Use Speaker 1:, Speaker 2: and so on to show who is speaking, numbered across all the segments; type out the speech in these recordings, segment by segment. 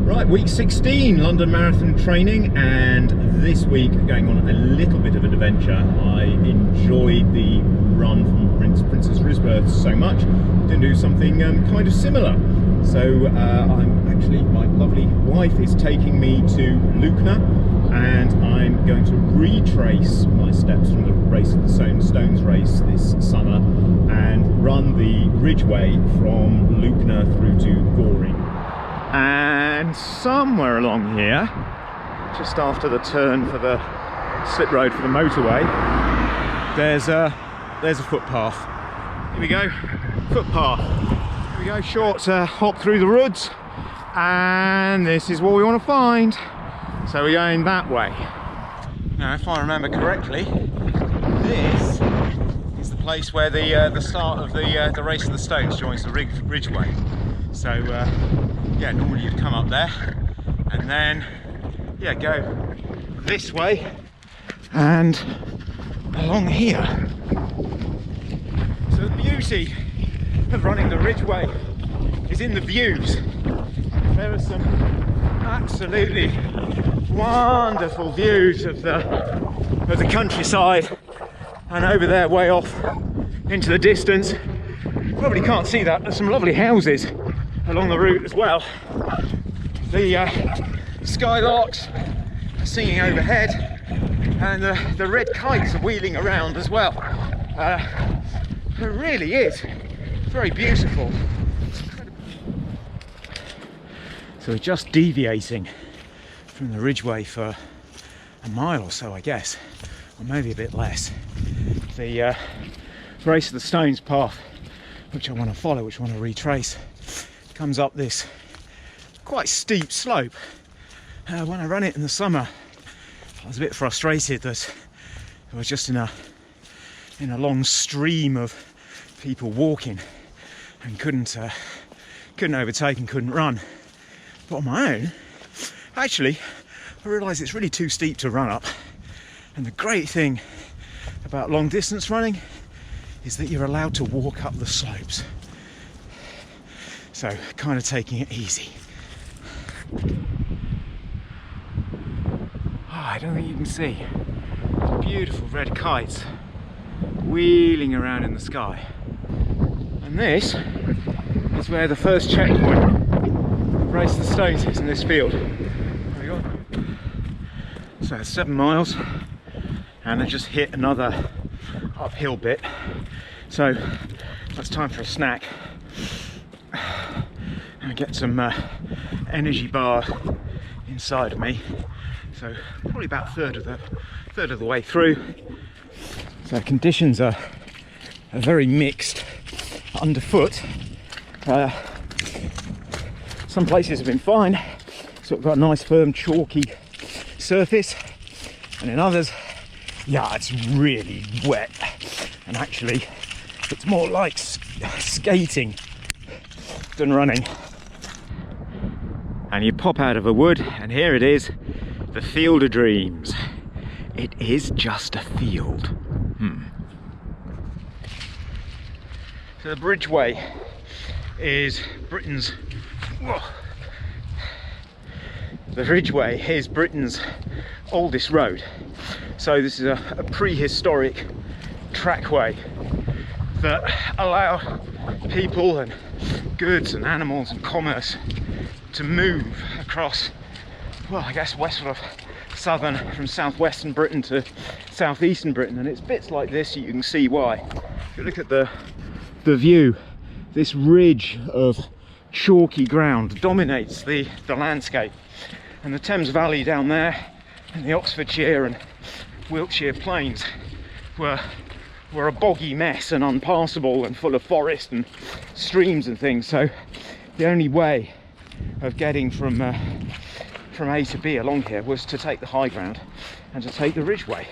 Speaker 1: Right, week 16 London Marathon training, and this week going on a little bit of an adventure. I enjoyed the run from Princess Risborough so much to do something kind of similar. So my lovely wife is taking me to Lewknor, and I'm going to retrace my steps from the Race of the Stones race this summer and run the Ridgeway from Lewknor through to Goring. And somewhere along here, just after the turn for the slip road for the motorway, there's a footpath. Here we go, footpath. Here we go, short hop through the woods, and this is what we want to find. So we're going that way. Now, if I remember correctly, this is the place where the start of the Race of the Stones joins the Ridgeway. So yeah, normally you'd come up there and then go this way and along here. So the beauty of running the Ridgeway is in the views. There are some absolutely wonderful views of the countryside, and over there way off into the distance, you probably can't see that, there's some lovely houses along the route as well. The skylarks are singing overhead, and the red kites are wheeling around as well. It really is very beautiful. So we're just deviating from the Ridgeway for a mile or so, I guess, or maybe a bit less. The Race of the Stones path, which I want to follow, which I want to retrace, comes up this quite steep slope. When I ran it in the summer, I was a bit frustrated that I was just in a long stream of people walking and couldn't overtake and couldn't run. But on my own, actually, I realised it's really too steep to run up. And the great thing about long distance running is that you're allowed to walk up the slopes. So, kind of taking it easy. I don't think you can see beautiful red kites wheeling around in the sky. And this is where the first checkpoint of Race of the Stones is, in this field. There we go. So it's 7 miles, and I just hit another uphill bit. So that's time for a snack. And get some energy bar inside of me. So probably about a third of the way through. So conditions are very mixed underfoot. Some places have been fine, so we've got a nice firm chalky surface, and in others, yeah, it's really wet, and actually it's more like skating than running. And you pop out of a wood, and here it is, the Field of Dreams. It is just a field. So the Ridgeway is Britain's oldest road. So this is a prehistoric trackway that allow people and goods and animals and commerce to move across, well, I guess from southwestern Britain to southeastern Britain. And it's bits like this you can see why. If you look at the view, this ridge of chalky ground dominates the landscape, and the Thames Valley down there and the Oxfordshire and Wiltshire plains were a boggy mess and unpassable and full of forest and streams and things. So the only way of getting from A to B along here was to take the high ground and to take the Ridgeway.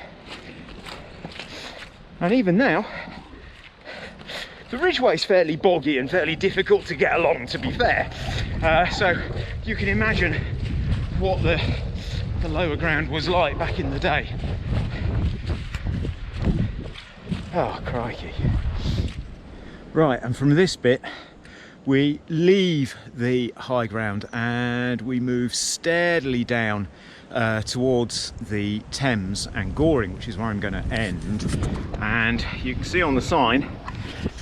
Speaker 1: And even now, the Ridgeway is fairly boggy and fairly difficult to get along, to be fair. So you can imagine what the lower ground was like back in the day. Oh, crikey. Right, and from this bit, we leave the high ground and we move steadily down towards the Thames and Goring, which is where I'm going to end. And you can see on the sign,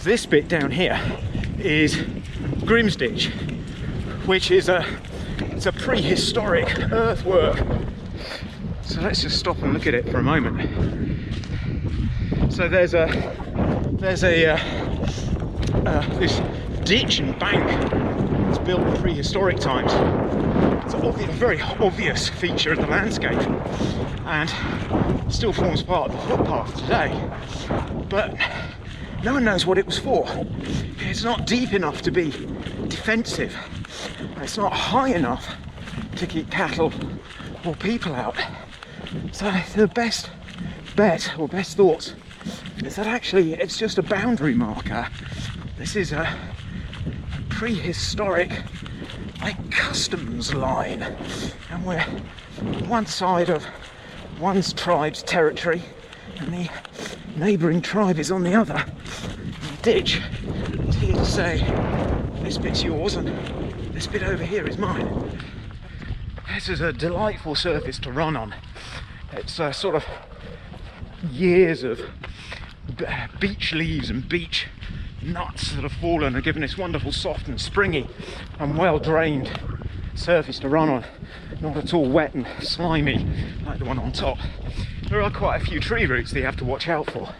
Speaker 1: this bit down here is Grimsditch, which is it's a prehistoric earthwork. So let's just stop and look at it for a moment. So there's this ditch and bank that's built in prehistoric times. It's a very obvious feature of the landscape and still forms part of the footpath today. But no one knows what it was for. It's not deep enough to be defensive. It's not high enough to keep cattle or people out. So the best bet or best thoughts is that actually it's just a boundary marker. This is a prehistoric like customs line, and we're one side of one tribe's territory and the neighbouring tribe is on the other. The ditch is here to say this bit's yours and this bit over here is mine. This is a delightful surface to run on. It's sort of years of beech leaves and beech nuts that have fallen and given this wonderful soft and springy and well drained surface to run on. Not at all wet and slimy like the one on top. There are quite a few tree roots that you have to watch out for.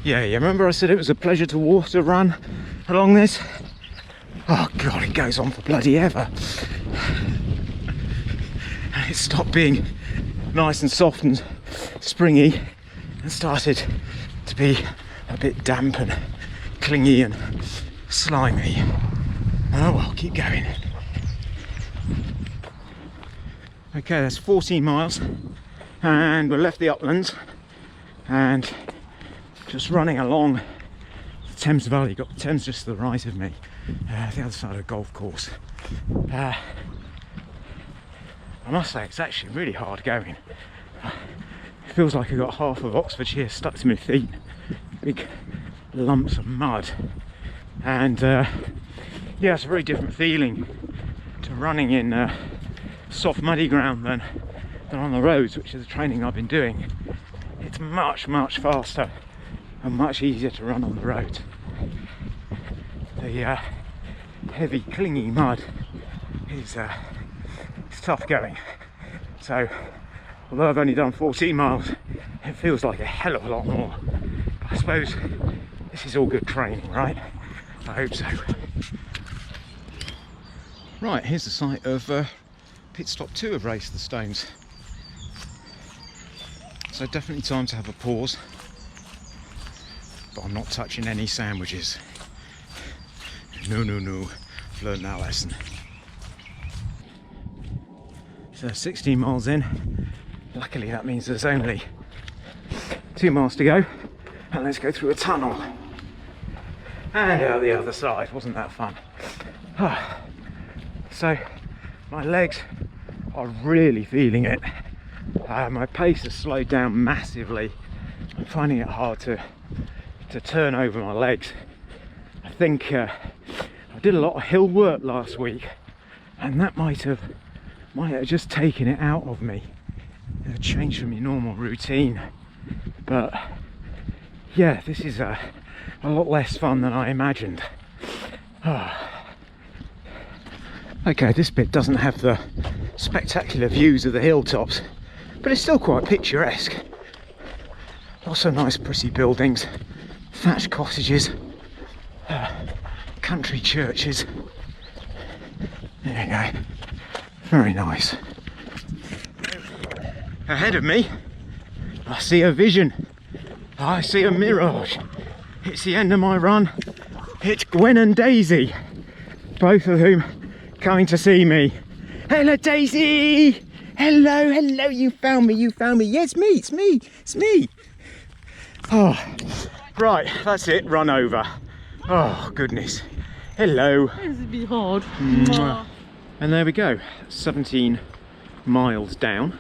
Speaker 1: Yeah, you remember I said it was a pleasure to run along this? Oh god, it goes on for bloody ever. And it stopped being nice and soft and springy and started to be a bit damp and clingy and slimy. Oh well, keep going. Okay, that's 14 miles and we left the uplands and just running along the Thames Valley. Got the Thames just to the right of me, the other side of the golf course. I must say it's actually really hard going. It feels like I've got half of Oxfordshire stuck to my feet, big lumps of mud, and yeah, it's a very different feeling to running in soft muddy ground than on the roads, which is the training I've been doing. It's much faster and much easier to run on the road. The heavy clingy mud is it's tough going. So although I've only done 14 miles, it feels like a hell of a lot more. But I suppose this is all good training, right? I hope so. Right, here's the site of pit stop 2 of Race to the Stones. So definitely time to have a pause. But I'm not touching any sandwiches. No. I've learned that lesson. So 16 miles in. Luckily that means there's only 2 miles to go. And let's go through a tunnel. And out the other side. Wasn't that fun? So my legs are really feeling it. My pace has slowed down massively. I'm finding it hard to turn over my legs. I think I did a lot of hill work last week, and that might have just taken it out of me. It changed from your normal routine. But yeah, this is a lot less fun than I imagined. Okay, this bit doesn't have the spectacular views of the hilltops, but it's still quite picturesque. Lots of nice pretty buildings, thatched cottages, country churches. There you go, very nice. Ahead of me, I see a vision, I see a mirage. It's the end of my run. It's Gwen and Daisy, both of whom coming to see me. Hello Daisy! Hello, you found me. Yes, it's me. Oh, right, that's it, run over. Oh, goodness. Hello.
Speaker 2: It's a bit hard.
Speaker 1: And there we go, 17 miles down.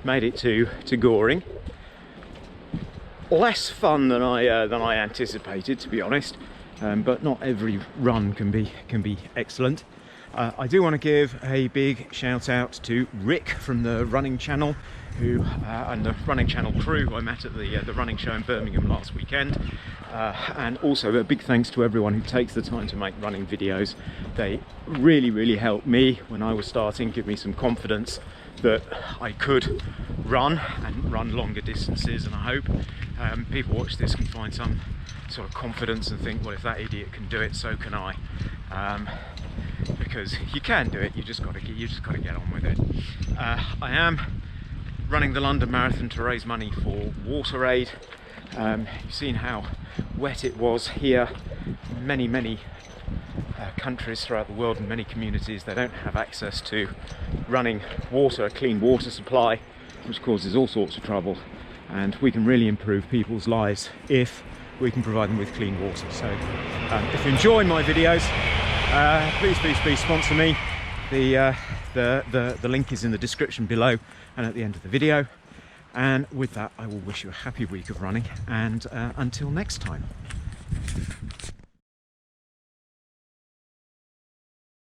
Speaker 1: Made it to Goring. less fun than I anticipated, to be honest. But not every run can be excellent. I do want to give a big shout out to Rick from the Running Channel, who and the Running Channel crew who I met at the running show in Birmingham last weekend. And also a big thanks to everyone who takes the time to make running videos. They really helped me when I was starting, give me some confidence that I could run and run longer distances, and I hope people watch this can find some sort of confidence and think, well, if that idiot can do it, so can I. Because you can do it, you just got to get on with it. I am running the London Marathon to raise money for Water Aid. You've seen how wet it was here. Many countries throughout the world and many communities, they don't have access to running water, a clean water supply, which causes all sorts of trouble. And we can really improve people's lives if we can provide them with clean water. So if you enjoy my videos, please sponsor me. The link is in the description below and at the end of the video. And with that, I will wish you a happy week of running, and until next time.